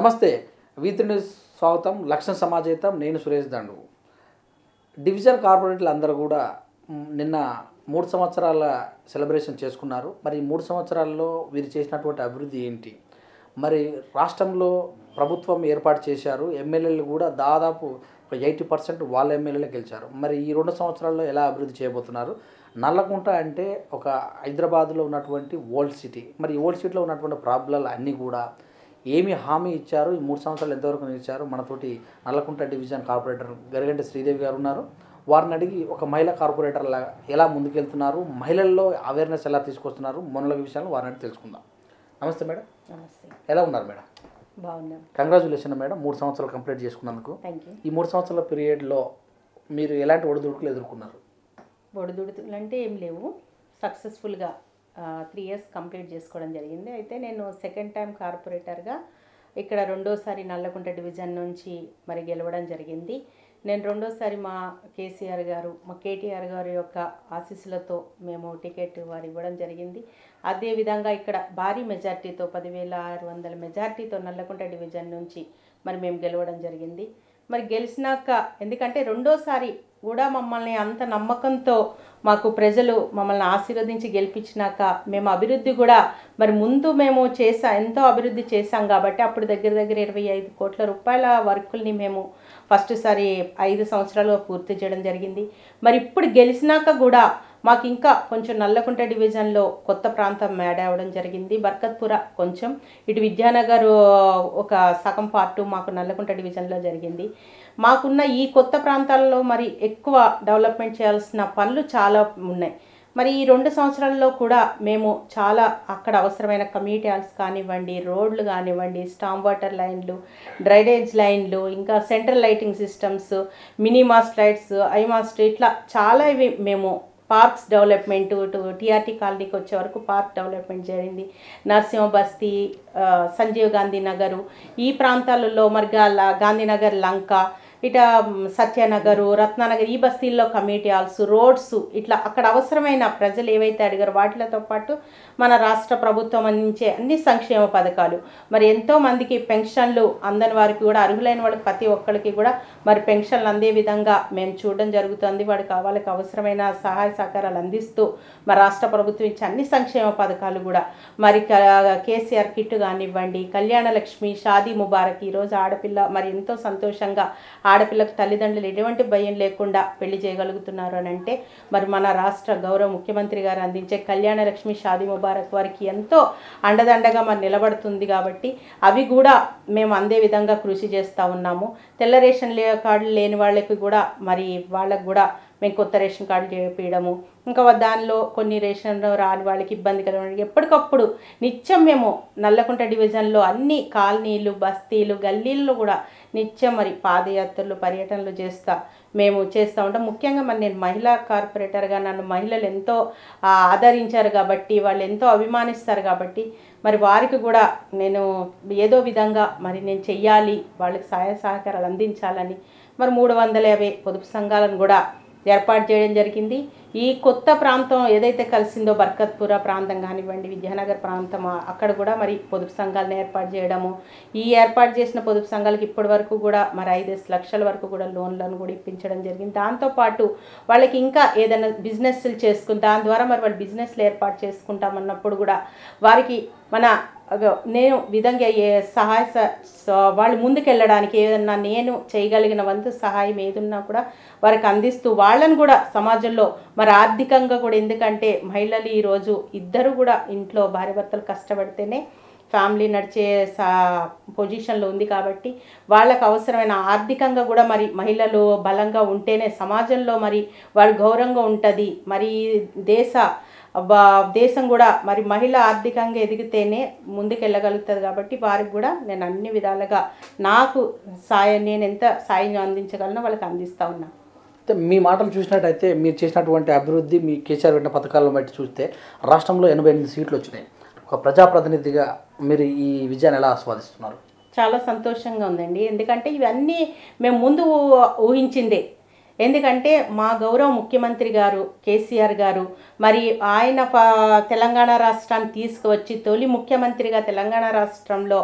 నమస్తే వీతిని స్వాగతం లక్ష్యం సమాజేతం నేను సురేష్ దండు డివిజన్ కార్పొరేటర్లు అందరూ కూడా నిన్న 3 సంవత్సరాల సెలబ్రేషన్ చేసుకున్నారు. మరి 3 సంవత్సరాల్లో వీరు చేసినటువంటి అభివృద్ధి ఏంటి, మరి రాష్ట్రంలో ప్రభుత్వం ఏర్పాటు చేశారు, ఎమ్మెల్యేలు కూడా దాదాపు 80% వాళ్ళ ఎమ్మెల్యేలే గెలిచారు. మరి ఈ 2 సంవత్సరాల్లో ఎలా అభివృద్ధి చేయబోతున్నారు? నల్లకుంట అంటే ఒక హైదరాబాద్లో ఉన్నటువంటి ఓల్డ్ సిటీ. మరి ఓల్డ్ సిటీలో ఉన్నటువంటి ప్రాబ్లాలు అన్నీ కూడా ఏమి హామీ ఇచ్చారు, ఈ 3 సంవత్సరాలు ఎంతవరకు ఇచ్చారు? మనతోటి నల్లకుంట డివిజన్ కార్పొరేటర్ గరిగంటి శ్రీదేవి గారు ఉన్నారు. వారిని అడిగి ఒక మహిళా కార్పొరేటర్లా ఎలా ముందుకెళ్తున్నారు, మహిళల్లో అవేర్నెస్ ఎలా తీసుకొస్తున్నారు, మొన్నల విషయాలు వారిని అడిగి తెలుసుకుందాం. నమస్తే మేడం. నమస్తే. ఎలా ఉన్నారు మేడం? బాగున్నాం. కంగ్రాచులేషన్ మేడం, 3 సంవత్సరాలు కంప్లీట్ చేసుకున్నందుకు. ఈ 3 సంవత్సరాల పీరియడ్లో మీరు ఎలాంటి ఒడిదుడుకులు ఎదుర్కొన్నారు? ఒడిదుడుకులు అంటే ఏం లేవు, సక్సెస్ఫుల్గా 3 ఇయర్స్ కంప్లీట్ చేసుకోవడం జరిగింది. అయితే నేను సెకండ్ టైం కార్పొరేటర్గా ఇక్కడ రెండోసారి నల్లకుంట డివిజన్ నుంచి మరి గెలవడం జరిగింది. నేను రెండోసారి మా కేసీఆర్ గారు, మా కేటీఆర్ గారి యొక్క ఆశీస్సులతో మేము టికెట్ వారు ఇవ్వడం జరిగింది. అదేవిధంగా ఇక్కడ భారీ మెజార్టీతో 10,600 మెజార్టీతో నల్లకుంట డివిజన్ నుంచి మరి మేము గెలవడం జరిగింది. మరి గెలిచినాక ఎందుకంటే రెండోసారి కూడా మమ్మల్ని అంత నమ్మకంతో మాకు ప్రజలు మమ్మల్ని ఆశీర్వదించి గెలిపించినాక మేము అభివృద్ధి కూడా మరి ముందు మేము ఎంతో అభివృద్ధి చేశాం కాబట్టి అప్పుడు దగ్గర 25 కోట్ల రూపాయల వర్కుల్ని మేము ఫస్ట్ సారి 5 సంవత్సరాలు పూర్తి చేయడం జరిగింది. మరి ఇప్పుడు గెలిచినాక కూడా మాకు ఇంకా కొంచెం నల్లకుంట డివిజన్లో కొత్త ప్రాంతం యాడ్ అవ్వడం జరిగింది. బర్కత్పుర కొంచెం, ఇటు విద్యానగర్ ఒక సగం పార్టు మాకు నల్లకుంట డివిజన్లో జరిగింది. మాకున్న ఈ కొత్త ప్రాంతాల్లో మరి ఎక్కువ డెవలప్మెంట్ చేయాల్సిన పనులు చాలా ఉన్నాయి. మరి ఈ 2 సంవత్సరాల్లో కూడా మేము చాలా అక్కడ అవసరమైన కమ్యూనిటీ హాల్స్ కానివ్వండి, రోడ్లు కానివ్వండి, స్టామ్ వాటర్ లైన్లు, డ్రైనేజ్ లైన్లు, ఇంకా central lighting systems, mini mast lights, high mast, ఇట్లా చాలా ఇవి మేము పార్క్స్ డెవలప్మెంట్, ఇటు టీఆర్టీ కాలనీకి వచ్చే వరకు పార్క్ డెవలప్మెంట్ జరిగింది. నరసింహ బస్తీ, సంజీవ్ గాంధీ నగరు, ఈ ప్రాంతాలలో మరి గాంధీనగర్, లంక, ఇట సత్యనగరు, రత్నానగర్, ఈ బస్తీల్లో కమ్యూనిటీ హాల్స్, రోడ్స్, ఇట్లా అక్కడ అవసరమైన ప్రజలు ఏవైతే అడిగారో వాటితో పాటు మన రాష్ట్ర ప్రభుత్వం అందించే అన్ని సంక్షేమ పథకాలు, మరి ఎంతోమందికి పెన్షన్లు అందని వారికి కూడా, అర్హులైన వాళ్ళకి ప్రతి ఒక్కరికి కూడా మరి పెన్షన్లు అందే విధంగా మేము చూడడం జరుగుతుంది. వాళ్ళకి అవసరమైన సహాయ సహకారాలు అందిస్తూ మరి రాష్ట్ర ప్రభుత్వం ఇచ్చే అన్ని సంక్షేమ పథకాలు కూడా మరి కేసీఆర్ కిట్ కానివ్వండి, కళ్యాణ లక్ష్మి, షాదీ ముబారక్, ఈరోజు ఆడపిల్ల మరి ఎంతో సంతోషంగా ఆడపిల్లకు తల్లిదండ్రులు ఎటువంటి భయం లేకుండా పెళ్లి చేయగలుగుతున్నారు అని అంటే మరి మన రాష్ట్ర గౌరవ ముఖ్యమంత్రి గారు అందించే కళ్యాణ లక్ష్మి, షాదీ ముబారక్ వారికి ఎంతో అండదండగా మరి నిలబడుతుంది. కాబట్టి అవి కూడా మేము అందే విధంగా కృషి చేస్తూ ఉన్నాము. తెల్ల రేషన్ కార్డులు లేని వాళ్ళకి కూడా మరి వాళ్ళకు కూడా మేము కొత్త రేషన్ కార్డు చేయించడము, ఇంకా దానిలో కొన్ని రేషన్ రాని వాళ్ళకి ఇబ్బంది కలగడానికి ఎప్పటికప్పుడు నిత్యం మేము నల్లకుంట డివిజన్లో అన్ని కాలనీలు, బస్తీలు, గల్లీల్లో కూడా నిత్యం మరి పాదయాత్రలు, పర్యటనలు మేము చేస్తూ ఉంటాం. ముఖ్యంగా మరి నేను మహిళా కార్పొరేటర్గా నన్ను మహిళలు ఎంతో ఆదరించారు కాబట్టి, వాళ్ళు ఎంతో అభిమానిస్తారు కాబట్టి మరి వారికి కూడా నేను ఏదో విధంగా మరి నేను చెయ్యాలి, వాళ్ళకి సహాయ సహకారాలు అందించాలని మరి 350 పొదుపు సంఘాలను కూడా ఏర్పాటు చేయడం జరిగింది. ఈ కొత్త ప్రాంతం ఏదైతే కలిసిందో బర్కత్పుర ప్రాంతం కానివ్వండి, విద్యానగర్ ప్రాంతం, అక్కడ కూడా మరి పొదుపు సంఘాలను ఏర్పాటు చేయడము, ఈ ఏర్పాటు చేసిన పొదుపు సంఘాలకు ఇప్పటి వరకు కూడా మరి 5 లక్షల వరకు కూడా లోన్లను కూడా ఇప్పించడం జరిగింది. దాంతోపాటు వాళ్ళకి ఇంకా ఏదైనా బిజినెస్లు చేసుకుని దాని ద్వారా మరి వాళ్ళు బిజినెస్లు ఏర్పాటు చేసుకుంటామన్నప్పుడు కూడా వారికి నేను విధంగా వాళ్ళు ముందుకెళ్ళడానికి ఏదన్నా నేను చేయగలిగిన వంతు సహాయం ఏదున్నా కూడా వారికి అందిస్తూ వాళ్ళని కూడా సమాజంలో మరి ఆర్థికంగా కూడా, ఎందుకంటే మహిళలు ఈరోజు ఇద్దరు కూడా ఇంట్లో భార్యాభర్తలు కష్టపడితేనే ఫ్యామిలీ నడిచే పొజిషన్లో ఉంది కాబట్టి వాళ్ళకు అవసరమైన ఆర్థికంగా కూడా మరి మహిళలు బలంగా ఉంటేనే సమాజంలో మరి వారి గౌరవంగా ఉంటుంది. మరి దేశం కూడా మరి మహిళ ఆర్థికంగా ఎదిగితేనే ముందుకెళ్ళగలుగుతుంది. కాబట్టి వారికి కూడా నేను అన్ని విధాలుగా నాకు నేను ఎంత సాయం అందించగలనో వాళ్ళకి అందిస్తూ ఉన్నాను. మీ మాటలు చూసినట్టయితే మీరు చేసినటువంటి అభివృద్ధి, మీ కేసీఆర్ పెట్టిన పథకాలను బట్టి చూస్తే రాష్ట్రంలో 88 సీట్లు వచ్చినాయి. ఒక ప్రజాప్రతినిధిగా మీరు ఈ విజయాన్ని ఎలా ఆస్వాదిస్తున్నారు? చాలా సంతోషంగా ఉందండి. ఎందుకంటే ఇవన్నీ మేము ముందు ఊహించిందే. ఎందుకంటే మా గౌరవ ముఖ్యమంత్రి గారు కేసీఆర్ గారు మరి ఆయన తెలంగాణ రాష్ట్రాన్ని తీసుకువచ్చి తొలి ముఖ్యమంత్రిగా తెలంగాణ రాష్ట్రంలో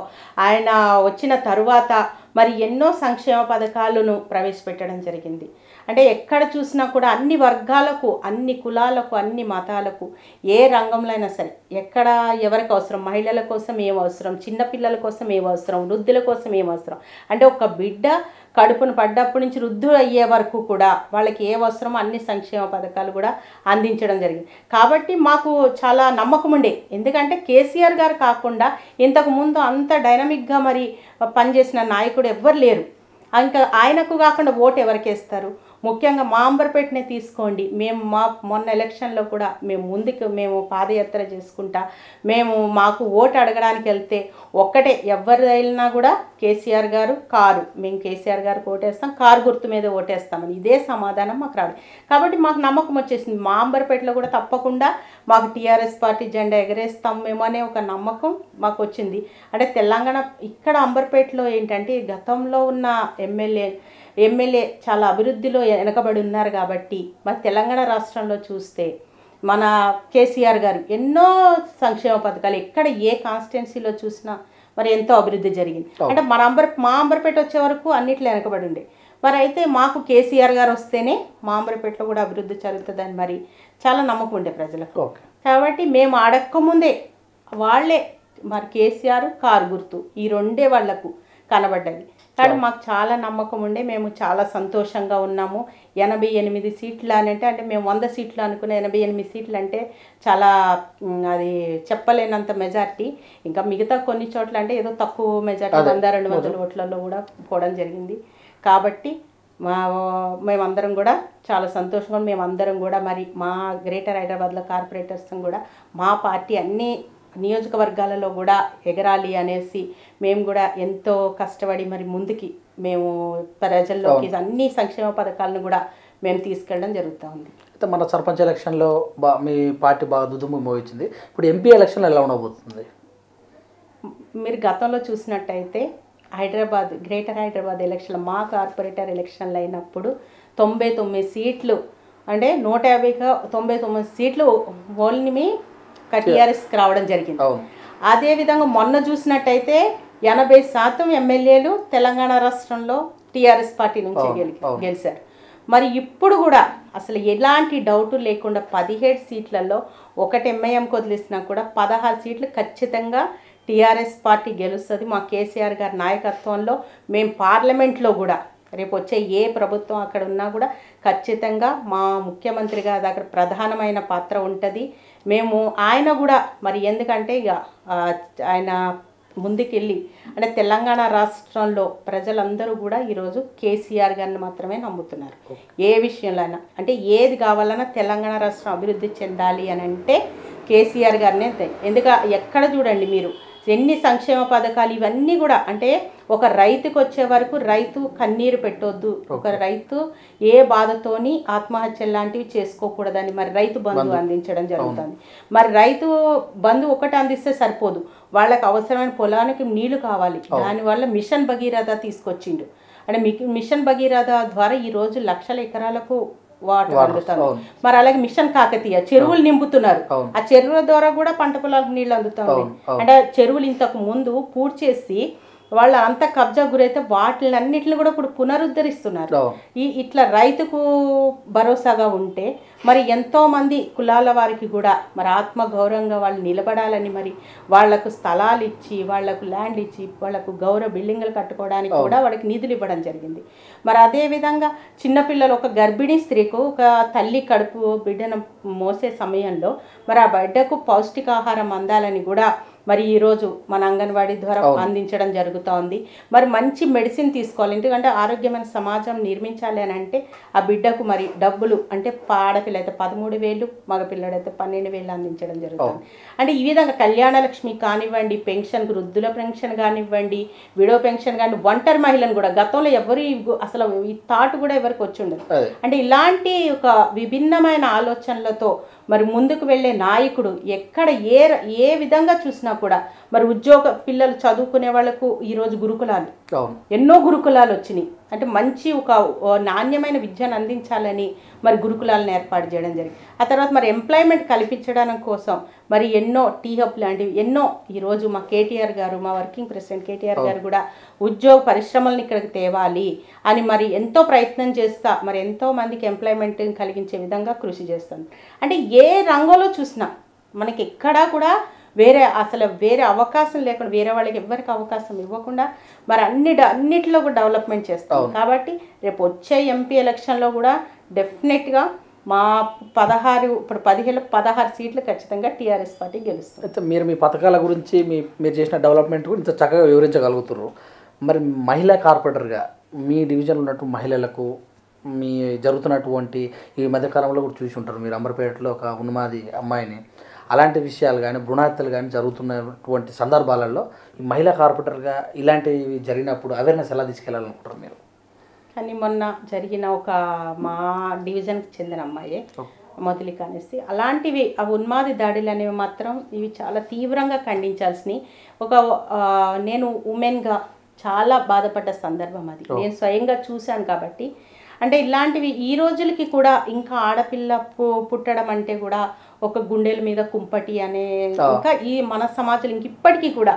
ఆయన వచ్చిన తరువాత మరి ఎన్నో సంక్షేమ పథకాలను ప్రవేశపెట్టడం జరిగింది. అంటే ఎక్కడ చూసినా కూడా అన్ని వర్గాలకు, అన్ని కులాలకు, అన్ని మతాలకు, ఏ రంగంలో అయినా సరే ఎక్కడ ఎవరికి అవసరం, మహిళల కోసం ఏం అవసరం, చిన్నపిల్లల కోసం ఏం అవసరం, వృద్ధుల కోసం ఏం అవసరం, అంటే ఒక బిడ్డ కడుపును పడ్డప్పటి నుంచి వృద్ధులు అయ్యే వరకు కూడా వాళ్ళకి ఏ అవసరమో అన్ని సంక్షేమ పథకాలు కూడా అందించడం జరిగింది. కాబట్టి మాకు చాలా నమ్మకం ఉండే, ఎందుకంటే కేసీఆర్ గారు కాకుండా ఇంతకుముందు అంత డైనమిక్గా మరి పనిచేసిన నాయకుడు ఎవ్వరు లేరు. ఇంకా ఆయనకు కాకుండా ఓటు ఎవరికి వేస్తారు? ముఖ్యంగా మా అంబర్పేటనే తీసుకోండి. మేము మొన్న ఎలక్షన్లో కూడా మేము పాదయాత్ర చేసుకుంటా మాకు ఓటు అడగడానికి వెళ్తే ఒక్కటే, ఎవరు వెళ్ళినా కూడా కేసీఆర్ గారు కారు, మేము కేసీఆర్ గారికి ఓటేస్తాం, కారు గుర్తు మీద ఓటేస్తామని ఇదే సమాధానం మాకు రాదు. కాబట్టి మాకు నమ్మకం వచ్చేసింది, మా అంబర్పేటలో కూడా తప్పకుండా మాకు టీఆర్ఎస్ పార్టీ జెండా ఎగరేస్తాం మేము అనే ఒక నమ్మకం మాకు వచ్చింది. అంటే తెలంగాణ ఇక్కడ అంబర్పేటలో ఏంటంటే గతంలో ఉన్న ఎమ్మెల్యే చాలా అభివృద్ధిలో వెనకబడి ఉన్నారు. కాబట్టి మరి తెలంగాణ రాష్ట్రంలో చూస్తే మన కేసీఆర్ గారు ఎన్నో సంక్షేమ పథకాలు ఎక్కడ ఏ కాన్స్టిట్యున్సీలో చూసినా మరి ఎంతో అభివృద్ధి జరిగింది. అంటే మా అంబర్పేట వచ్చే వరకు అన్నిట్లో వెనకబడి ఉండే, మరి అయితే మాకు కేసీఆర్ గారు వస్తేనే మా అంబర్పేటలో కూడా అభివృద్ధి జరుగుతుందని మరి చాలా నమ్మకం ఉండే ప్రజలకు. కాబట్టి మేము అడక్కముందే వాళ్ళే మరి కేసీఆర్, కారు గుర్తు ఈ రెండే వాళ్లకు కనబడ్డది. కానీ మాకు చాలా నమ్మకం ఉండే, మేము చాలా సంతోషంగా ఉన్నాము. 88 సీట్లు అని అంటే మేము 100 సీట్లు అనుకునే 88 సీట్లు అంటే చాలా అది చెప్పలేనంత మెజార్టీ. ఇంకా మిగతా కొన్ని చోట్ల అంటే ఏదో తక్కువ మెజార్టీ 100-200 ఓట్లలో కూడా పోవడం జరిగింది. కాబట్టి మేమందరం కూడా చాలా సంతోషంగా, మేమందరం కూడా మరి మా గ్రేటర్ హైదరాబాద్లో కార్పొరేటర్స్ కూడా మా పార్టీ అన్ని నియోజకవర్గాలలో కూడా ఎగరాలి అనేసి మేము కూడా ఎంతో కష్టపడి మరి ముందుకి మేము ప్రజల్లోకి అన్ని సంక్షేమ పథకాలను కూడా మేము తీసుకెళ్ళడం జరుగుతూ ఉంది. అయితే మన సర్పంచ్ ఎలక్షన్లో మీ పార్టీ బాగా దుదుము మోగించింది. ఇప్పుడు ఎంపీ ఎలక్షన్లో ఎలా ఉండబోతుంది? మీరు గతంలో చూసినట్టయితే గ్రేటర్ హైదరాబాద్ ఎలక్షన్లో మా కార్పొరేటర్ ఎలక్షన్లు అయినప్పుడు 99 సీట్లు అంటే 150-99 సీట్లు ఓన్లీ టీఆర్ఎస్కి రావడం జరిగింది. అదేవిధంగా మొన్న చూసినట్టయితే 80% ఎమ్మెల్యేలు తెలంగాణ రాష్ట్రంలో టీఆర్ఎస్ పార్టీ నుంచి గెలిచారు. మరి ఇప్పుడు కూడా అసలు ఎలాంటి డౌట్ లేకుండా 17 సీట్లలో ఒకటి ఎంఐఎంకి వదిలేసినా కూడా 16 సీట్లు ఖచ్చితంగా టీఆర్ఎస్ పార్టీ గెలుస్తుంది. మా కేసీఆర్ గారి నాయకత్వంలో మేము పార్లమెంట్లో కూడా రేపు వచ్చే ఏ ప్రభుత్వం అక్కడ ఉన్నా కూడా ఖచ్చితంగా మా ముఖ్యమంత్రి గారి దగ్గర ప్రధానమైన పాత్ర ఉంటుంది. మేము ఆయన కూడా మరి ఎందుకంటే ఇక ఆయన ముందుకెళ్ళి అంటే తెలంగాణ రాష్ట్రంలో ప్రజలందరూ కూడా ఈరోజు కేసీఆర్ గారిని మాత్రమే నమ్ముతున్నారు. ఏ విషయంలో అయినా అంటే ఏది కావాలన్నా తెలంగాణ రాష్ట్రం అభివృద్ధి చెందాలి అని అంటే కేసీఆర్ గారినే. ఎక్కడ చూడండి మీరు ఎన్ని సంక్షేమ పథకాలు ఇవన్నీ కూడా అంటే ఒక రైతుకు వచ్చే వరకు రైతు కన్నీరు పెట్టొద్దు, ఒక రైతు ఏ బాధతోని ఆత్మహత్యలు లాంటివి చేసుకోకూడదని మరి రైతు బంధు అందించడం జరుగుతుంది. మరి రైతు బంధు ఒకటి అందిస్తే సరిపోదు, వాళ్ళకి అవసరమైన పొలానికి నీళ్లు కావాలి. దానివల్ల మిషన్ భగీరథ తీసుకొచ్చిండు. అంటే మిషన్ భగీరథ ద్వారా ఈరోజు లక్షల ఎకరాలకు వాటర్ అందుతాను. మరి అలాగే మిషన్ కాకతీయ చెరువులు నింపుతున్నారు, ఆ చెరువుల ద్వారా కూడా పంట పొలాలకు నీళ్ళు అందుతాయి. అంటే చెరువులు ఇంతకు ముందు పూడ్చేసి వాళ్ళ అంత కబ్జా గురైతే వాటిలన్నిటిని కూడా ఇప్పుడు పునరుద్ధరిస్తున్నారు. ఇట్లా రైతుకు భరోసాగా ఉంటే మరి ఎంతోమంది కులాల వారికి కూడా మరి ఆత్మగౌరవంగా వాళ్ళు నిలబడాలని మరి వాళ్లకు స్థలాలు ఇచ్చి వాళ్లకు ల్యాండ్ ఇచ్చి వాళ్లకు గౌరవ బిల్డింగ్లు కట్టుకోవడానికి కూడా వాళ్ళకి నిధులు ఇవ్వడం జరిగింది. మరి అదేవిధంగా చిన్నపిల్లలు ఒక గర్భిణీ స్త్రీకు ఒక తల్లి కడుపు బిడ్డను మోసే సమయంలో మరి ఆ బిడ్డకు పౌష్టికాహారం అందాలని కూడా మరి ఈరోజు మన అంగన్వాడీ ద్వారా అందించడం జరుగుతూ ఉంది. మరి మంచి మెడిసిన్ తీసుకోవాలి, ఎందుకంటే ఆరోగ్యమైన సమాజం నిర్మించాలి అని అంటే ఆ బిడ్డకు మరి డబ్బులు అంటే ఆడపిల్ల అయితే 13,000, మగపిల్లడైతే 12,000 అందించడం జరుగుతుంది. అంటే ఈ విధంగా కళ్యాణ లక్ష్మి కానివ్వండి, పెన్షన్ వృద్ధుల పెన్షన్ కానివ్వండి, విడో పెన్షన్ కానీ, ఒంటరి మహిళను కూడా గతంలో ఎవరు అసలు ఈ థాట్ కూడా ఎవరికి వచ్చి ఉండదు. అంటే ఇలాంటి ఒక విభిన్నమైన ఆలోచనలతో మరి ముందుకు వెళ్ళే నాయకుడు ఎక్కడ ఏ విధంగా చూసినా కూడా మరి ఉద్యోగ పిల్లలు చదువుకునే వాళ్ళకు ఈరోజు గురుకులాలు, అవును, ఎన్నో గురుకులాలు వచ్చినాయి. అంటే మంచి ఒక నాణ్యమైన విద్యను అందించాలని మరి గురుకులాలను ఏర్పాటు చేయడం జరిగింది. ఆ తర్వాత మరి ఎంప్లాయ్మెంట్ కల్పించడం కోసం మరి ఎన్నో టీ హబ్ లాంటివి ఎన్నో ఈరోజు మా కేటీఆర్ గారు, మా వర్కింగ్ ప్రెసిడెంట్ కేటీఆర్ గారు కూడా ఉద్యోగ పరిశ్రమలను ఇక్కడికి తేవాలి అని మరి ఎంతో ప్రయత్నం చేస్తా మరి ఎంతో మందికి ఎంప్లాయ్మెంట్ కలిగించే విధంగా కృషి చేస్తాను. అంటే ఏ రంగంలో చూసినా మనకి ఎక్కడా కూడా వేరే అవకాశం లేకుండా, వేరే వాళ్ళకి ఎవరికి అవకాశం ఇవ్వకుండా మరి అన్నిటిలో కూడా డెవలప్మెంట్ చేస్తాం. కాబట్టి రేపు వచ్చే ఎంపీ ఎలక్షన్లో కూడా డెఫినెట్గా మా 16 సీట్లు ఖచ్చితంగా టీఆర్ఎస్ పార్టీ గెలుస్తుంది. అయితే మీరు మీ పథకాల గురించి మీరు చేసిన డెవలప్మెంట్ గురించి చక్కగా వివరించగలుగుతున్నారు. మరి మహిళా కార్పొరేటర్గా మీ డివిజన్లో ఉన్నటువంటి మహిళలకు మీ జరుగుతున్నటువంటి ఈ మధ్యకాలంలో కూడా చూసి ఉంటారు మీరు, అంబర్పేటలో ఒక ఉన్మాది అమ్మాయిని, అలాంటి విషయాలు కానీ భ్రూణహత్యలు కానీ జరుగుతున్నటువంటి సందర్భాలలో ఈ మహిళా కార్పొరేటర్గా ఇలాంటివి జరిగినప్పుడు అవేర్నెస్ ఎలా తీసుకెళ్ళాలనుకుంటారు మీరు? కానీ మొన్న జరిగిన ఒక మా డివిజన్కి చెందిన అమ్మాయి మొదలిక అనేసి అలాంటివి ఆ ఉన్మాది దాడులు అనేవి మాత్రం ఇవి చాలా తీవ్రంగా ఖండించాల్సినవి. నేను ఉమెన్గా చాలా బాధపడ్డ సందర్భం అది, నేను స్వయంగా చూశాను. కాబట్టి అంటే ఇలాంటివి ఈ రోజులకి కూడా ఇంకా ఆడపిల్ల పుట్టడం అంటే కూడా ఒక గుండెల మీద కుంపటి అనే, ఇంకా ఈ మన సమాజంలో ఇంక ఇప్పటికీ కూడా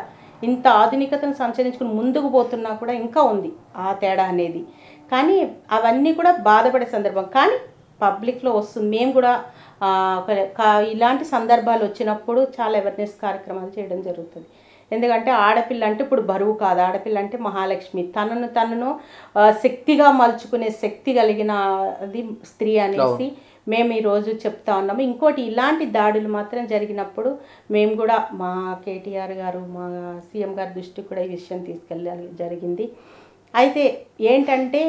ఇంత ఆధునికతను సంచరించుకుని ముందుకు పోతున్నా కూడా ఇంకా ఉంది ఆ తేడా అనేది. కానీ అవన్నీ కూడా బాధపడే సందర్భం, కానీ పబ్లిక్లో వస్తుంది. మేము కూడా ఇలాంటి సందర్భాలు వచ్చినప్పుడు చాలా అవేర్నెస్ కార్యక్రమాలు చేయడం జరుగుతుంది. ఎందుకంటే ఆడపిల్ల అంటే ఇప్పుడు బరువు కాదు, ఆడపిల్ల అంటే మహాలక్ష్మి, తనను శక్తిగా మలుచుకునే శక్తి కలిగిన అది స్త్రీ అనేసి మేము ఈరోజు చెప్తా ఉన్నాము. ఇంకోటి ఇలాంటి దాడులు మాత్రం జరిగినప్పుడు మేము కూడా మా కేటీఆర్ గారు, మా సీఎం గారి దృష్టికి కూడా ఈ విషయం తీసుకెళ్ళాలి జరిగింది. అయితే ఏంటంటే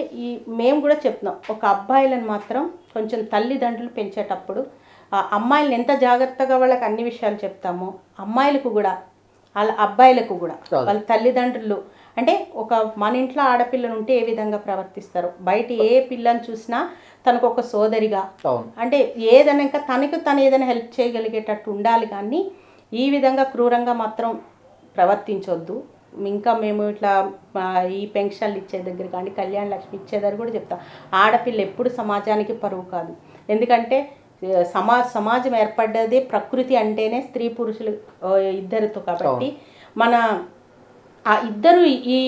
మేము కూడా చెప్తున్నాం, ఒక అబ్బాయిలను మాత్రం కొంచెం తల్లిదండ్రులు పెంచేటప్పుడు ఆ అమ్మాయిలను ఎంత జాగ్రత్తగా వాళ్ళకి అన్ని విషయాలు చెప్తామో, అమ్మాయిలకు కూడా వాళ్ళ అబ్బాయిలకు కూడా వాళ్ళ తల్లిదండ్రులు అంటే మన ఇంట్లో ఆడపిల్లలు ఉంటే ఏ విధంగా ప్రవర్తిస్తారు, బయట ఏ పిల్లని చూసినా తనకు ఒక సోదరిగా అంటే ఏదైనా ఇంకా తను ఏదైనా హెల్ప్ చేయగలిగేటట్టు ఉండాలి. కానీ ఈ విధంగా క్రూరంగా మాత్రం ప్రవర్తించొద్దు. ఇంకా మేము ఇట్లా ఈ పెన్షన్లు ఇచ్చే దగ్గర కానీ కళ్యాణ లక్ష్మి ఇచ్చే దగ్గర కూడా చెప్తాం, ఆడపిల్ల ఎప్పుడు సమాజానికి పరువు కాదు. ఎందుకంటే సమాజం ఏర్పడ్డదే ప్రకృతి అంటేనే స్త్రీ పురుషులు ఇద్దరితో. కాబట్టి మన ఆ ఇద్దరు ఈ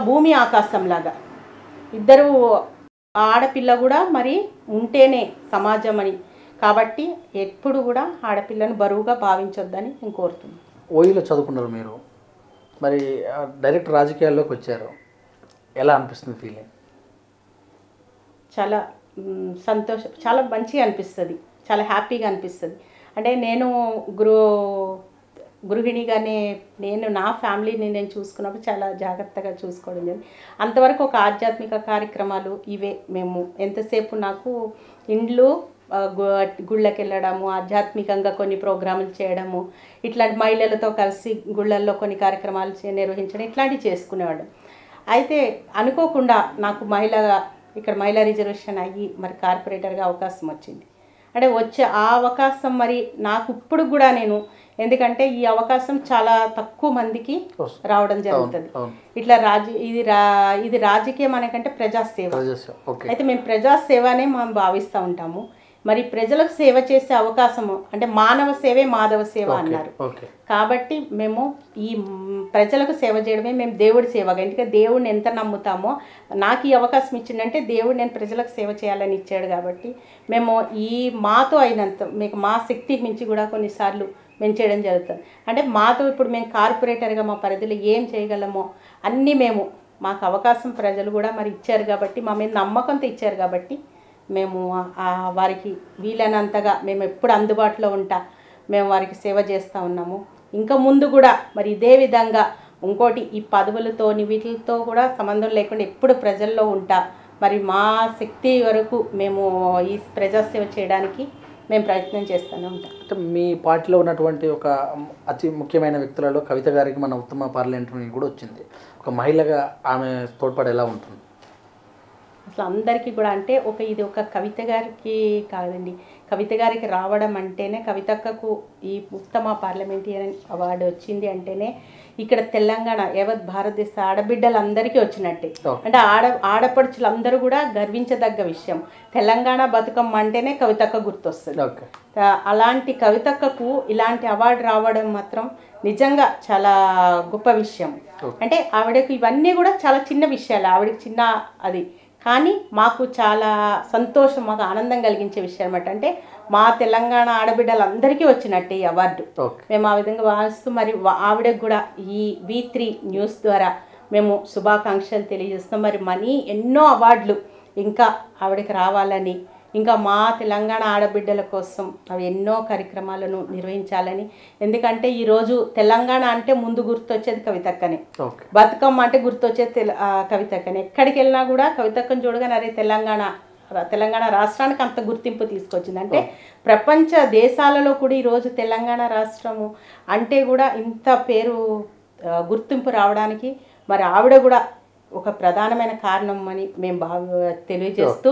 భూమి ఆకాశంలాగా ఇద్దరు ఆడపిల్ల కూడా మరి ఉంటేనే సమాజం అని. కాబట్టి ఎప్పుడు కూడా ఆడపిల్లను బరువుగా భావించొద్దని నేను కోరుతున్నాను. ఓయిలో చదువుకున్నారు మీరు, మరి డైరెక్ట్ రాజకీయాల్లోకి వచ్చారు, ఎలా అనిపిస్తుంది ఫీలింగ్? చాలా సంతోషం, చాలా మంచిగా అనిపిస్తుంది, చాలా హ్యాపీగా అనిపిస్తుంది. అంటే నేను గృహిణిగానే నేను నా ఫ్యామిలీని నేను చూసుకున్నప్పుడు చాలా జాగ్రత్తగా చూసుకోవడం జరిగింది. అంతవరకు ఒక ఆధ్యాత్మిక కార్యక్రమాలు ఇవే మేము ఎంతసేపు నాకు ఇండ్లు గుళ్ళకి వెళ్ళడము, ఆధ్యాత్మికంగా కొన్ని ప్రోగ్రాములు చేయడము, ఇట్లాంటి మహిళలతో కలిసి గుళ్ళల్లో కొన్ని కార్యక్రమాలు నిర్వహించడం ఇట్లాంటివి చేసుకునేవాడు. అయితే అనుకోకుండా నాకు ఇక్కడ మహిళా రిజర్వేషన్ అయ్యి మరి కార్పొరేటర్గా అవకాశం వచ్చింది. అంటే ఆ అవకాశం మరి నాకు ఇప్పుడు కూడా ఎందుకంటే ఈ అవకాశం చాలా తక్కువ మందికి రావడం జరుగుతుంది. ఇట్లా ఇది రాజకీయం అనేకంటే ప్రజాసేవ. అయితే మేము ప్రజాసేవనే మనం భావిస్తూ ఉంటాము. మరి ప్రజలకు సేవ చేసే అవకాశము అంటే మానవ సేవే మాధవ సేవ అన్నారు. కాబట్టి మేము ఈ ప్రజలకు సేవ చేయడమే మేము దేవుడి సేవగా, ఎందుకంటే దేవుడిని ఎంత నమ్ముతామో నాకు ఈ అవకాశం ఇచ్చిందంటే దేవుడు నేను ప్రజలకు సేవ చేయాలని ఇచ్చాడు. కాబట్టి మేము మాతో అయినంత మా శక్తికి మించి కూడా కొన్నిసార్లు మేము చేయడం జరుగుతుంది. అంటే మాతో ఇప్పుడు మేము కార్పొరేటర్గా మా పరిధిలో ఏం చేయగలమో అన్నీ మాకు అవకాశం ప్రజలు కూడా మరి ఇచ్చారు. కాబట్టి మా మీద నమ్మకంతో ఇచ్చారు. కాబట్టి మేము వారికి వీలైనంతగా మేము ఎప్పుడు అందుబాటులో మేము వారికి సేవ చేస్తూ ఉన్నాము. ఇంకా ముందు కూడా మరి ఇదే విధంగా ఇంకోటి ఈ పదవులతోని వీటితో కూడా సంబంధం లేకుండా ఎప్పుడు ప్రజల్లో మరి మా శక్తి వరకు మేము ఈ ప్రజాసేవ చేయడానికి మేము ప్రయత్నం చేస్తూనే ఉంటాం. అంటే మీ పార్టీలో ఉన్నటువంటి ఒక అతి ముఖ్యమైన వ్యక్తులలో కవిత గారికి మన ఉత్తమ పార్లమెంటరీ కూడా వచ్చింది. ఒక మహిళగా ఆమె తోడ్పాటు ఎలా ఉంటుంది? అసలు అందరికీ కూడా అంటే ఇది ఒక కవిత గారికి కాదండి, కవిత గారికి రావడం అంటేనే, కవితక్కకు ఈ ఉత్తమ పార్లమెంటేరియన్ అవార్డు వచ్చింది అంటేనే ఇక్కడ తెలంగాణ యావత్ భారతదేశ ఆడబిడ్డలందరికీ వచ్చినట్టే. అంటే ఆడపడుచులందరూ కూడా గర్వించదగ్గ విషయం. తెలంగాణ బతుకమ్మ అంటేనే కవితక్క గుర్తొస్తుంది. అలాంటి కవితక్కకు ఇలాంటి అవార్డు రావడం మాత్రం నిజంగా చాలా గొప్ప విషయం. అంటే ఆవిడకు ఇవన్నీ కూడా చాలా చిన్న విషయాలు, ఆవిడకి చిన్న అది, కానీ మాకు చాలా సంతోషం, మాకు ఆనందం కలిగించే విషయం అనమాట. అంటే మా తెలంగాణ ఆడబిడ్డలందరికీ వచ్చినట్టే ఈ అవార్డు. మేము ఆ విధంగా భావిస్తూ మరి ఆవిడకు కూడా ఈ V3 న్యూస్ ద్వారా మేము శుభాకాంక్షలు తెలియజేస్తాం. మరి ఎన్నో అవార్డులు ఇంకా ఆవిడకి రావాలని, ఇంకా మా తెలంగాణ ఆడబిడ్డల కోసం అవి ఎన్నో కార్యక్రమాలను నిర్వహించాలని. ఎందుకంటే ఈరోజు తెలంగాణ అంటే ముందు గుర్తొచ్చేది కవితక్కనే, బతుకమ్మ అంటే గుర్తొచ్చేది కవితక్కనే. ఎక్కడికి వెళ్ళినా కూడా కవితక్కను చూడగానే అరే తెలంగాణ రాష్ట్రానికి అంత గుర్తింపు తీసుకొచ్చింది. అంటే ప్రపంచ దేశాలలో కూడా ఈరోజు తెలంగాణ రాష్ట్రము అంటే కూడా ఇంత పేరు గుర్తింపు రావడానికి మరి ఆవిడ కూడా ఒక ప్రధానమైన కారణం అని మేము తెలియజేస్తూ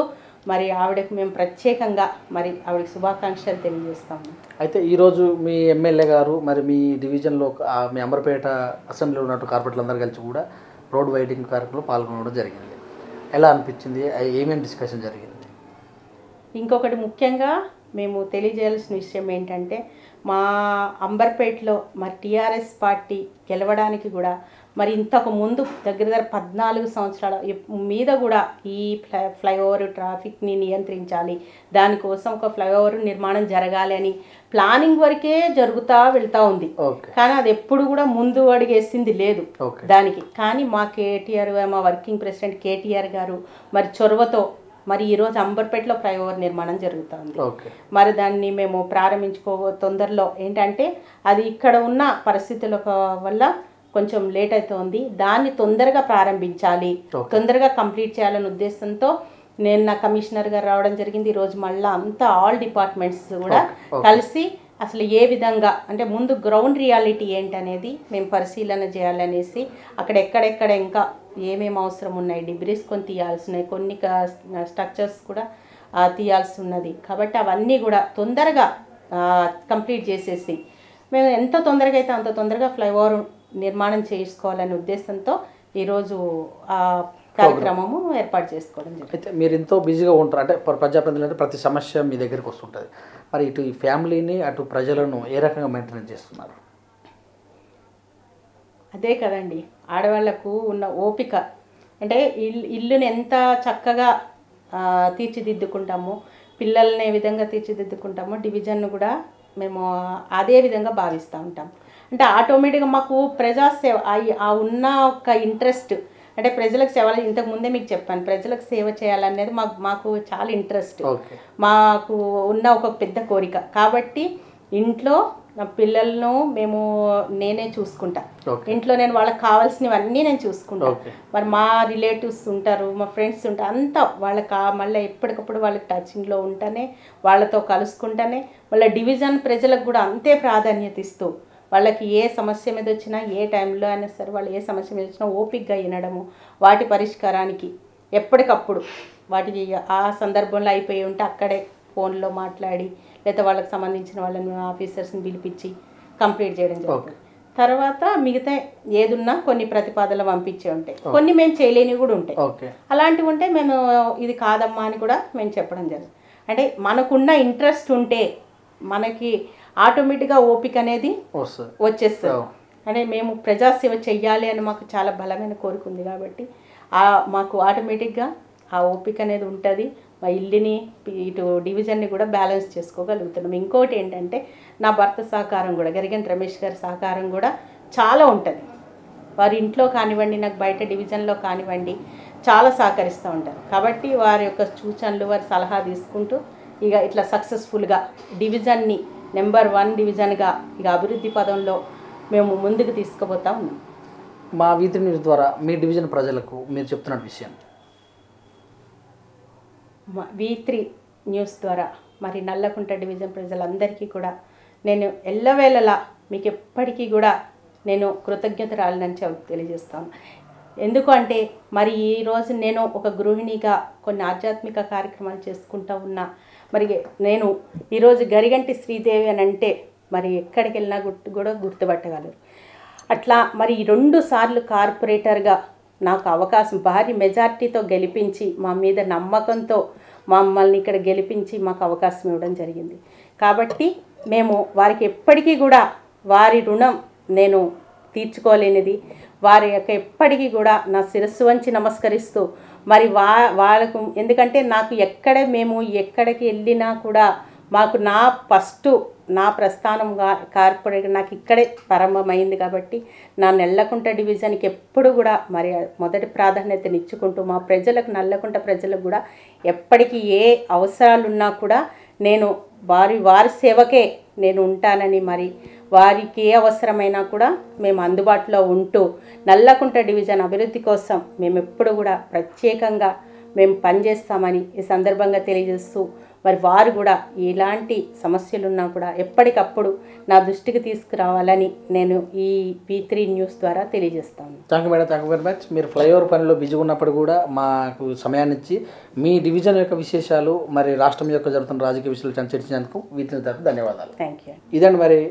మరి ఆవిడకు మేము ప్రత్యేకంగా మరి ఆవిడకి శుభాకాంక్షలు తెలియజేస్తాము. అయితే ఈరోజు మీ ఎమ్మెల్యే గారు మరి మీ డివిజన్లో మీ అంబర్పేట అసెంబ్లీలో ఉన్నట్టు కార్పొరేటర్లందరూ కలిసి కూడా రోడ్ వైడింగ్ కార్యక్రమంలో పాల్గొనడం జరిగింది. ఎలా అనిపించింది? ఏమేమి డిస్కషన్ జరిగింది? ఇంకొకటి ముఖ్యంగా మేము తెలియజేయాల్సిన విషయం ఏంటంటే, మా అంబర్పేటలో మరి టీఆర్ఎస్ పార్టీ గెలవడానికి కూడా మరి ఇంతకు ముందు దగ్గర 14 సంవత్సరాల మీద కూడా ఈ ఫ్లైఓవర్ ట్రాఫిక్ని నియంత్రించాలి, దానికోసం ఒక ఫ్లైఓవర్ నిర్మాణం జరగాలి అని ప్లానింగ్ వరకే వెళ్తూ ఉంది. కానీ అది ఎప్పుడు కూడా ముందు అడిగేసింది లేదు దానికి. కానీ మా కేటీఆర్, మా వర్కింగ్ ప్రెసిడెంట్ కేటీఆర్ గారు మరి చొరవతో మరి ఈరోజు అంబర్పేటలో ఫ్లైఓవర్ నిర్మాణం జరుగుతుంది. మరి దాన్ని మేము తొందరలో ఏంటంటే అది ఇక్కడ ఉన్న పరిస్థితుల వల్ల కొంచెం లేట్ అవుతుంది, దాన్ని తొందరగా ప్రారంభించాలి, తొందరగా కంప్లీట్ చేయాలనే ఉద్దేశంతో నేను నా కమిషనర్ గారు రావడం జరిగింది. ఈరోజు మళ్ళీ అంతా ఆల్ డిపార్ట్మెంట్స్ కూడా కలిసి అసలు ఏ విధంగా అంటే ముందు గ్రౌండ్ రియాలిటీ ఏంటనేది మేము పరిశీలన చేయాలనేసి అక్కడ ఎక్కడెక్కడ ఇంకా ఏమేమి అవసరం ఉన్నాయి, డిబ్రీస్ కొన్ని తీయాల్సి ఉన్నాయి, కొన్ని స్ట్రక్చర్స్ కూడా తీయాల్సి ఉన్నది. కాబట్టి అవన్నీ కూడా తొందరగా కంప్లీట్ చేసేసి మేము ఎంత తొందరగా అయితే అంత తొందరగా ఫ్లైఓవర్ నిర్మాణం చేసుకోవాలనే ఉద్దేశంతో ఈరోజు ఆ కార్యక్రమము ఏర్పాటు చేసుకోవడం జరిగింది. అయితే మీరు ఎంతో బిజీగా ఉంటారు, అంటే ప్రజాప్రతినిధులు అంటే ప్రతి సమస్య మీ దగ్గరికి వస్తుంటుంది. మరి ఇటు ఈ ఫ్యామిలీని అటు ప్రజలను ఏ రకంగా మెయింటైన్ చేస్తున్నారు? అదే కదండి ఆడవాళ్లకు ఉన్న ఓపిక. అంటే ఇల్లుని ఎంత చక్కగా తీర్చిదిద్దుకుంటామో, పిల్లల్ని ఏ విధంగా తీర్చిదిద్దుకుంటామో, డివిజన్ను కూడా మేము అదే విధంగా భావిస్తూ ఉంటాం. అంటే ఆటోమేటిక్గా మాకు ప్రజాసేవ ఆ ఉన్న ఒక ఇంట్రెస్ట్, అంటే ప్రజలకు సేవ, ఇంతకుముందే మీకు చెప్పాను ప్రజలకు సేవ చేయాలనేది మాకు చాలా ఇంట్రెస్ట్, మాకు ఉన్న ఒక పెద్ద కోరిక. కాబట్టి ఇంట్లో నా పిల్లలను నేనే చూసుకుంటా, ఇంట్లో నేను వాళ్ళకి కావాల్సినవన్నీ నేను చూసుకుంటా. మరి మా రిలేటివ్స్ ఉంటారు, మా ఫ్రెండ్స్ ఉంటారు, అంతా వాళ్ళకి మళ్ళీ ఎప్పటికప్పుడు వాళ్ళకి టచింగ్లో ఉంటానే, వాళ్ళతో కలుసుకుంటానే, మళ్ళీ డివిజన్ ప్రజలకు కూడా అంతే ప్రాధాన్యత ఇస్తూ వాళ్ళకి ఏ సమస్య మీద వచ్చినా ఏ టైంలో అయినా సరే వాళ్ళు ఏ సమస్య మీద వచ్చినా ఓపికగా వినడము, వాటి పరిష్కారానికి ఎప్పటికప్పుడు వాటికి ఆ సందర్భంలో అయిపోయి ఉంటే అక్కడే ఫోన్లో మాట్లాడి లేదా వాళ్ళకి సంబంధించిన వాళ్ళని ఆఫీసర్స్ని పిలిపించి కంప్లీట్ చేయడం జరుగుతుంది. తర్వాత మిగతా ఏదున్నా కొన్ని ప్రతిపాదనలు పంపించే ఉంటాయి, కొన్ని మేము చేయలేనివి కూడా ఉంటాయి. అలాంటివి ఉంటే మేము ఇది కాదమ్మా అని కూడా మేము చెప్పడం జరుగుతుంది. అంటే మనకున్న ఇంట్రెస్ట్ ఉంటే మనకి ఆటోమేటిక్గా ఓపిక అనేది వచ్చేస్తుంది. అంటే మేము ప్రజాసేవ చెయ్యాలి అని మాకు చాలా బలమైన కోరిక ఉంది కాబట్టి మాకు ఆటోమేటిక్గా ఆ ఓపిక అనేది ఉంటుంది. మా ఇల్లుని ఇటు డివిజన్ని కూడా బ్యాలెన్స్ చేసుకోగలుగుతున్నాం. ఇంకోటి ఏంటంటే నా భర్త సహకారం కూడా, గరిగంటి రమేష్ గారి సహకారం కూడా చాలా ఉంటుంది. వారి ఇంట్లో కానివ్వండి, నాకు బయట డివిజన్లో కానివ్వండి చాలా సహకరిస్తూ ఉంటారు. కాబట్టి వారి యొక్క సూచనలు, వారి సలహా తీసుకుంటూ ఇక ఇట్లా సక్సెస్ఫుల్గా డివిజన్ని నెంబర్ 1 డివిజన్గా ఇక అభివృద్ధి పదంలో మేము ముందుకు తీసుకుపోతా ఉన్నాం. మా V3 న్యూస్ ద్వారా మీ డివిజన్ ప్రజలకు మీరు చెప్తున్న విషయం? V3 న్యూస్ ద్వారా మరి నల్లకుంట డివిజన్ ప్రజలందరికీ కూడా నేను ఎల్లవేళలా మీకు ఎప్పటికీ కూడా నేను కృతజ్ఞతరాలని తెలియజేస్తాను. ఎందుకు అంటే మరి ఈరోజు నేను ఒక గృహిణిగా కొన్ని ఆధ్యాత్మిక కార్యక్రమాలు చేసుకుంటూ ఉన్నా. మరి నేను ఈరోజు గరిగంటి శ్రీదేవి అని అంటే మరి ఎక్కడికి వెళ్ళినా కూడా గుర్తుపట్టగలరు. అట్లా మరి 2 సార్లు కార్పొరేటర్గా నాకు అవకాశం భారీ మెజార్టీతో గెలిపించి మా మీద నమ్మకంతో మమ్మల్ని ఇక్కడ గెలిపించి మాకు అవకాశం ఇవ్వడం జరిగింది. కాబట్టి మేము వారికి ఎప్పటికీ కూడా వారి రుణం నేను తీర్చుకోలేనిది. వారి యొక్క ఎప్పటికీ కూడా నా శిరస్సు వంచి నమస్కరిస్తూ మరి వాళ్ళకు, ఎందుకంటే నాకు మేము ఎక్కడికి వెళ్ళినా కూడా మాకు నా ప్రస్థానంగా కార్పొరేట్ నాకు ఇక్కడే ప్రారంభమైంది. కాబట్టి నా నల్లకుంట డివిజన్కి ఎప్పుడు కూడా మరి మొదటి ప్రాధాన్యతనిచ్చుకుంటూ మా ప్రజలకు, నల్లకుంట ప్రజలకు కూడా ఎప్పటికీ ఏ అవసరాలున్నా కూడా నేను వారి సేవకే నేను ఉంటానని, మరి వారికి ఏ అవసరమైనా కూడా మేము అందుబాటులో ఉంటూ నల్లకుంట డివిజన్ అభివృద్ధి కోసం మేము ఎప్పుడు కూడా ప్రత్యేకంగా మేము పనిచేస్తామని ఈ సందర్భంగా తెలియజేస్తూ, మరి వారు కూడా ఎలాంటి సమస్యలున్నా కూడా ఎప్పటికప్పుడు నా దృష్టికి తీసుకురావాలని నేను ఈ P3 న్యూస్ ద్వారా తెలియజేస్తాను. Thank you madam, thank you very much. మీరు ఫ్లైఓవర్ పనిలో బిజీగా ఉన్నప్పుడు కూడా మాకు సమయాన్ని ఇచ్చి మీ డివిజన్ యొక్క విశేషాలు, మరి రాష్ట్రం యొక్క జరుగుతున్న రాజకీయ విషయాలు చర్చించినందుకు వీటిని తరఫు ధన్యవాదాలు. Thank you. ఇదండి, మరి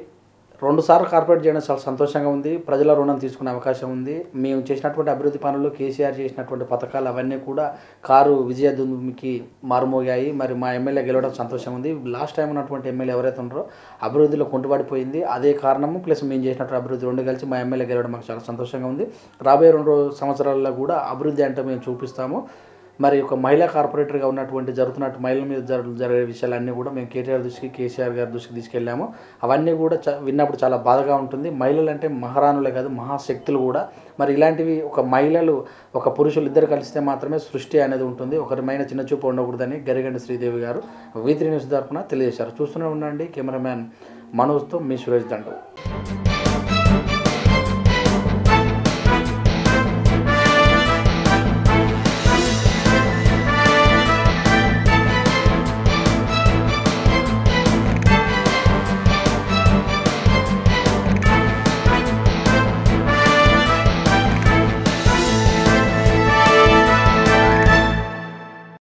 2 సార్లు కార్పొరేట్ చేయడం చాలా సంతోషంగా ఉంది. ప్రజల రుణం తీసుకునే అవకాశం ఉంది. మేము చేసినటువంటి అభివృద్ధి పనులు, కేసీఆర్ చేసినటువంటి పథకాలు అవన్నీ కూడా కారు విజయదుందుమికి మారుమోగాయి. మరి మా ఎమ్మెల్యే గెలవడం సంతోషం ఉంది. లాస్ట్ టైం ఉన్నటువంటి ఎమ్మెల్యే ఎవరైతే ఉన్నారో అభివృద్ధిలో కుంటుపడిపోయింది. అదే కారణము ప్లస్ మేము చేసినటువంటి అభివృద్ధి 2 కలిసి మా ఎమ్మెల్యే గెలవడం మాకు చాలా సంతోషంగా ఉంది. రాబోయే 2 సంవత్సరాల్లో కూడా అభివృద్ధి అంటే మేము చూపిస్తాము. మరి ఒక మహిళా కార్పొరేటర్గా ఉన్నటువంటి జరుగుతున్నట్టు మహిళల మీద జరిగే విషయాలన్నీ కూడా మేము కేటీఆర్ దృష్టికి, కేసీఆర్ గారి దృష్టికి తీసుకెళ్ళాము. అవన్నీ కూడా విన్నప్పుడు చాలా బాధగా ఉంటుంది. మహిళలు అంటే మహారాణులే కాదు, మహాశక్తులు కూడా. మరి ఇలాంటివి ఒక మహిళలు, ఒక పురుషులు ఇద్దరు కలిస్తే మాత్రమే సృష్టి అనేది ఉంటుంది. ఒకరిమైన చిన్న చూపు ఉండకూడదని గరిగంటి శ్రీదేవి గారు V3 న్యూస్ తరఫున తెలియజేశారు. చూస్తూనే ఉండండి. కెమెరామ్యాన్ మనోజ్తో మీ సురేష్ దండు.